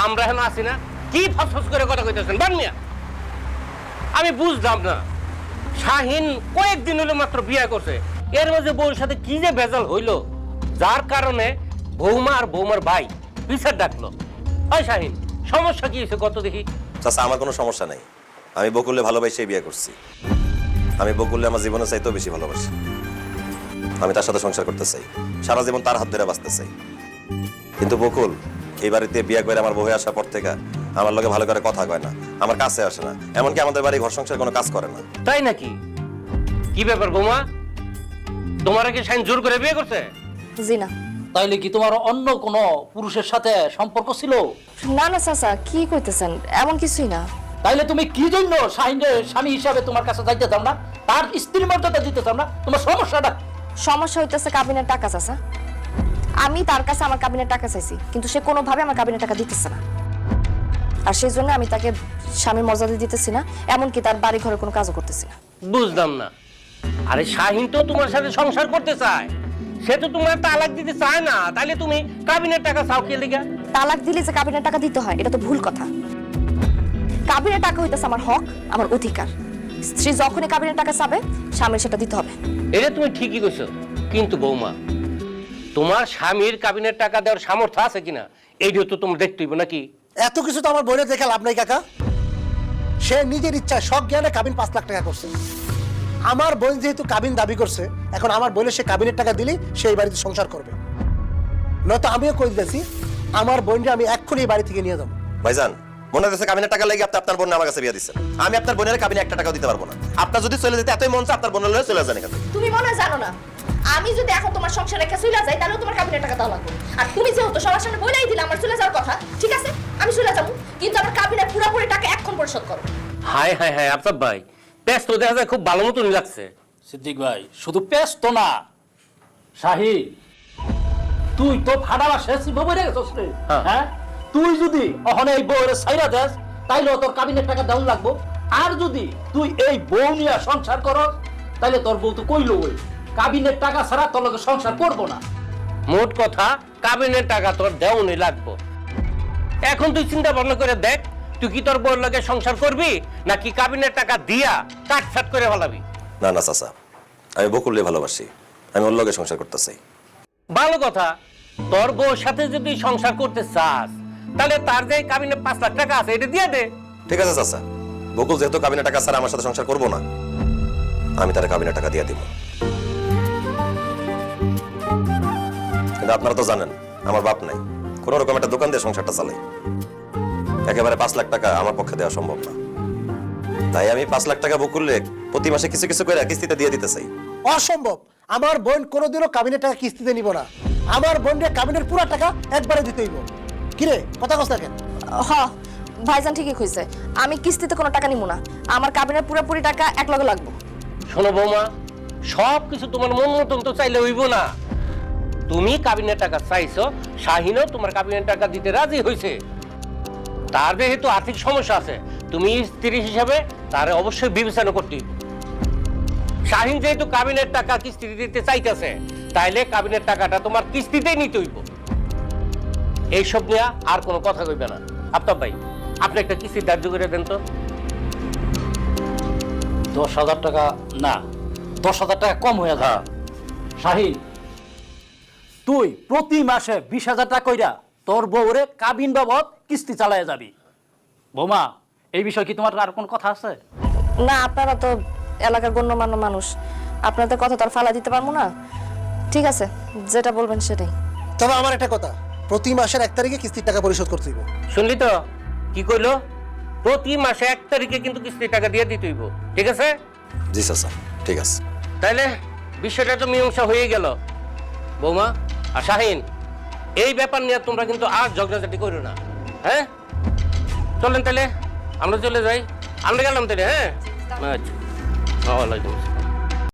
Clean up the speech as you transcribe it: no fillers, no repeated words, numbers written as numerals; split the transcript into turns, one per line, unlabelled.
আমরা এখন আছি না, কি ফসফস করে কথা কইতেছেন বান মিয়া? আমি বুঝলাম না, শাহিন কয়েকদিন হলো মাত্র বিয়ে করছে, এর মাঝে বউর সাথে কি যে ভেজাল হইলো, যার কারণে বৌমা আর বৌমার ভাই বিচার ডাকলো। ওই শাহিন, সমস্যা কি হয়েছে কত দেখি?
চাচা, আমার কোনো সমস্যা নেই। আমি বকুললে ভালোবাসে বিয়ে করছি। আমি বকুললে আমার জীবনে চাইতেও বেশি ভালোবাসি। আমি তার সাথে সংসার করতে চাই, সারা জীবন তার হাত ধরে বাঁচতে চাই। কিন্তু বকুল এই বাড়িতে বিয়ে করে আমার বউ হয়ে আসার পর থেকে আমার লগে ভালো করে কথা কয় না, আমার কাছে আসে না, এমনকি আমাদের বাড়ি ঘর সংসার কোনো কাজ করে না।
তাই নাকি? কি ব্যাপার বৌমা, তোমার কি শাহিন জোর করে বিয়ে করছে?
জি না।
তাইলে কি তোমার অন্য কোনো পুরুষের সাথে সম্পর্ক ছিল?
না না চাচা, কি কইতেছেন? এমন কিছুই না।
তাইলে তুমি কি জন্য শাহিনের স্বামী হিসাবে তোমার কাছে যাইতে চাও না, তার স্ত্রীর মর্যাদা দিতে চাও না? তোমার সমস্যাটা?
সমস্যা হইতেছে কাবিনের টাকা চাচা। আমি তার কাছে আমার কাবিনের টাকা চাইছি, কিন্তু সে কোনোভাবে আমার কাবিনের টাকা দিতেছে না। আর সেই জন্য আমি তাকে স্বামীর মর্যাদা দিতেছি না, এমনকি তার বাড়ি ঘরে কোনো কাজও করতেছি না।
বুঝলাম না। আরে শাহিন তো তোমার সাথে সংসার করতে চায়, সে তো তোমার তালাক দিতে চায় না, তাইলে তুমি কাবিনের টাকা চাও কে লিগা?
তালাক দিলে যে কাবিনের টাকা দিতে হয়, এটা তো ভুল কথা। কাবিনের টাকা হইতেছে আমার হক, আমার অধিকার। স্ত্রী যখনই কাবিনের টাকা চাবে, স্বামীর সেটা দিতে হবে।
এটা তুমি ঠিকই কইছো, কিন্তু বৌমা, তোমার স্বামীর কাবিনের টাকা দেওয়ার সামর্থ্য আছে কিনা এইটাও তো তোমার দেখতে হইব নাকি?
এত কিছু তো আমার বোনের দেখে লাভ নাই কাকা। সে নিজের ইচ্ছা সব জ্ঞানে কাবিন 5 লাখ টাকা করছে। আমার বোন যেহেতু কাবিন দাবি করছে, এখন আমার বোনের সে কাবিনের টাকা দিলেই সেই বাড়িতে সংসার করবে। নয়তো আমিও কই দিয়েছি, আমার বোনকে আমি এক্ষুনি এই বাড়ি থেকে নিয়ে যাবো।
ভাইজান, মনে হচ্ছে কাবিনের টাকা লাগে আপনি আপনার বোন আমার কাছে বিয়ে দিচ্ছেন। আমি আপনার বোনের কাবিনে 1 টাকাও দিতে পারবো না। আপনার যদি চলে যেতে এতই মন চায়, আপনার বোনের লয়ে চলে যান এখান থেকে।
তুমি মনে হয় জানো না, আমি যদি এখন তোমার সংসার রেখে চলে যাই, তাহলে তোমার কাবিনের টাকা দেওয়া লাগবে। আর তুমি যেহেতু সবার সামনে বলেই দিলে আমার চলে যাওয়ার কথা, ঠিক আছে আমি চলে যাবো, কিন্তু আমার কাবিনের পুরোপুরি টাকা এখন পরিশোধ করো।
হায় হায় হায়, আফতাব ভাই, বেশ তো দেখা যায় খুব ভালো মতনই লাগছে।
সিদ্দিক ভাই, শুধু পেস তো না, শাহি তুই তো ফাড়াবা শেষ বইরে গেছস রে। হ্যাঁ, তুই যদি ওখানে এই বউরে ছাইরা দেস, তাইলে তোর কাবিনের টাকা দেওয়া লাগবো। আর যদি তুই এই বউ নিয়ে সংসার করস, তাইলে তোর বউ তো কইলো ওই কাবিনের টাকা ছাড়া তোর লগে সংসার করবো না।
মোট কথা, কাবিনের টাকা তোর দেওয়ানি লাগবো। এখন তুই চিন্তা ভাবনা করে দেখ, তুই কি তোর বউর লগে সংসার করবি নাকি কাবিনের টাকা দিয়া কাটছাট করে ফেলাবি?
না না চাচা, আমি বকুললে ভালোবাসি, আমি ওর লগে সংসার করতে চাই।
ভালো কথা, তোর বউর সাথে যদি সংসার করতে চাস, তাহলে তার যে কাবিনে 5 লাখ টাকা আছে এটা দিয়ে দে।
ঠিক আছে চাচা, বকুল যেহেতু কাবিনের টাকা ছাড়া আমার সাথে সংসার করবো না, আমি তার কাবিনের টাকা দিয়ে দিব। কিন্তু আপনারা তো জানেন আমার বাপ নাই, কোন রকম একটা দোকান দিয়ে সংসারটা চালাই। একেবারে 5 লাখ টাকা আমার পক্ষে দেওয়া সম্ভব না। তাই আমি 5 লাখ টাকা বকুললে প্রতি মাসে কিছু কিছু করে কিস্তিতে দিয়ে দিতে চাই।
অসম্ভব, আমার বোন কোনোদিনও কাবিনের টাকা কিস্তিতে নিব না। আমার বোনকে কাবিনের পুরো টাকা একবারে দিতে হইব। কিরে কথা কস না কেন?
হ, ভাইজান ঠিকই কইছে, আমি কিস্তিতে কোনো টাকা নিব না, আমার কাবিনের পুরোপুরি টাকা এক লগে লাগবে।
শোনো বৌমা, সব কিছু তোমার মন মতন তো চাইলে হইব না। তুমি কাবিনের টাকা চাইছো, শাহিনও তোমার কাবিনের টাকা দিতে রাজি হয়েছে। তার যেহেতু আর্থিক সমস্যা আছে, তুমি স্ত্রী হিসাবে তার অবশ্যই বিবেচনা করতে হইব। শাহিন যেহেতু কাবিনের টাকা কিস্তিতে দিতে চাইতেছে, তাইলে কাবিনের টাকাটা তোমার কিস্তিতেই নিতে হইব। এইসব নিয়ে আর কোনো কথা কইবে না। আফতাব ভাই, আপনি একটা কিস্তি ধার্য করে দেন তো।
10,000 টাকা না, 10,000 টাকা কম হয়ে যায়। শাহিন, তুই প্রতি মাসে 20,000 টাকা কইরা তোর বউরে কাবিন বাবদ কিস্তি চালায় যাবি। বৌমা, এই বিষয়ে কি তোমার আর কোনো কথা আছে?
না, আপনারা তো এলাকার গণ্যমান্য মানুষ, আপনাদের কথা তো আর ফালা দিতে পারবো না। ঠিক আছে, যেটা বলবেন সেটাই।
তবে আমার একটা কথা, প্রতি মাসের 1 তারিখে কিস্তির টাকা পরিশোধ করতে হইব।
শুনলি তো কি কইলো? প্রতি মাসে 1 তারিখে কিন্তু কিস্তির টাকা দিয়ে দিতে হইব, ঠিক আছে?
জি চাচা, ঠিক আছে।
তাইলে বিষয়টা তো মীমাংসা হয়ে গেল। বৌমা আর শাহিন, এই ব্যাপার নিয়ে তোমরা কিন্তু আর ঝগড়াঝাটি করো না, হ্যাঁ? চলেন তাহলে আমরা চলে যাই। আমরা গেলাম তাহলে, হ্যাঁ? আচ্ছা, ওয়ালাইকুম আসসালাম।